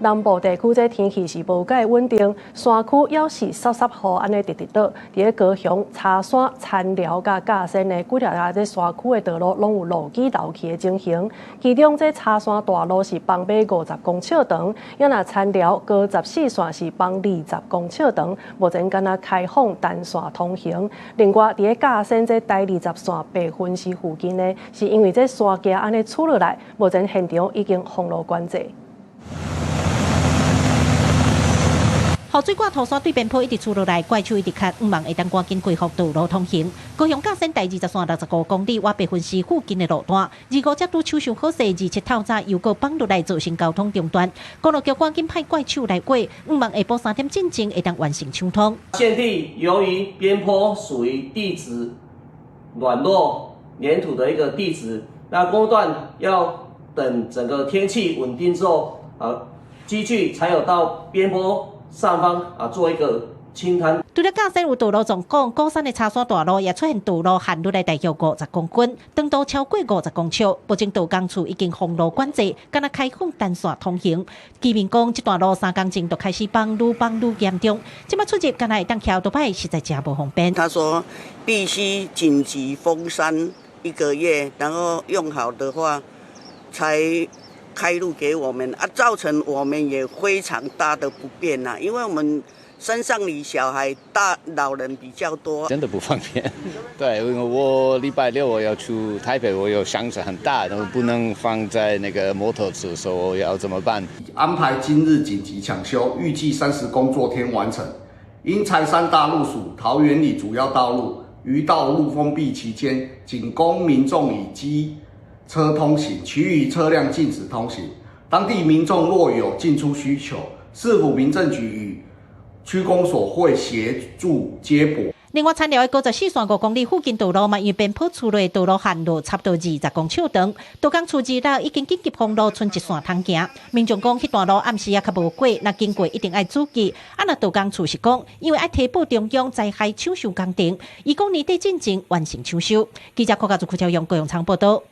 南部地區這天氣是無介穩定，山區要是濕雨安尼直倒。佇高雄茶山、田寮甲甲仙的幾條這山區的道路，攏有路基流去的情形。其中這茶山大路是綁碼50公尺長，也那田寮高14線是綁20公尺長，目前敢若開放單線通行。另外，佇甲仙這第20線白雲溪附近呢，是因為這山架安尼出落來，目前現場已經封路管制。雨水掛土山對邊坡一直出落來，怪樹一直卡，望會當趕緊恢復道路通行。高雄甲仙第20線65公里，往白雲溪附近的路段，25只拄手上好勢，27透早又閣綁落來，造成交通中斷。公路局趕緊派怪手來過，望下晡3點進前會當完成暢通。現地由於邊坡屬於地質軟弱黏土的一個地質，那工段要等整個天氣穩定之後，機具才有到邊坡上方做一個清灘。除了甲仙有道路狀況，高山的茶山大路也出現道路限落來大約50公斤，長度超過50公尺。目前道工處已經封路管制，敢若開放單線通行。居民講，這段路3公前就開始綁愈嚴重，即馬出入敢若會當橋倒擺，實在真無方便。他說必須緊急封山1個月，然後用好的話才開路給我們造成我們也非常大的不便吶，因為我們山上裡小孩、老人比較多，真的不方便。對，因為我禮拜6我要去台北，我有箱子很大，然後不能放在那個摩托車，所以我要怎麼辦？安排今日緊急搶修，預計30工作天完成。因柴山大路屬桃園里主要道路，於道路封閉期間，僅供民眾以機車通行，其餘車輛禁止通行。當地民眾若有進出需求，市府民政局與區公所會協助接駁。另外，田寮的54線5公里附近道路嘛，因為邊坡出來道路限路差不多20公尺長，道工處知道已經緊急封路，剩一線通行。民眾講，迄段路暗時也較無過，若經過一定愛注意。那道工處是講，因為愛提報中央災害搶修工程，伊講年底進前完成搶修。記者柯家族張高雄採訪報道。